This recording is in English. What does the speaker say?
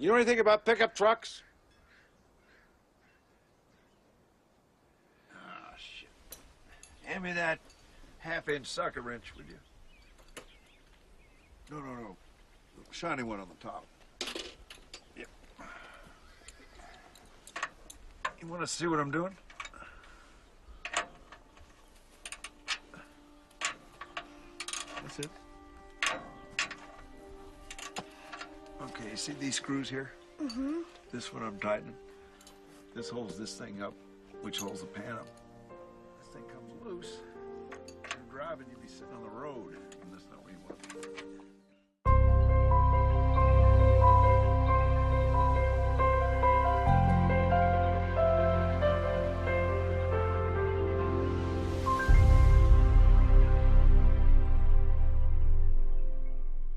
You know anything about pickup trucks? Ah, shit. Hand me that half-inch socket wrench, would you? No. The shiny one on the top. Yep. You want to see what I'm doing? That's it. Okay, you see these screws here? Mm-hmm. This one I'm tightening. This holds this thing up, which holds the pan up. This thing comes loose. You're driving, you'd be sitting on the road.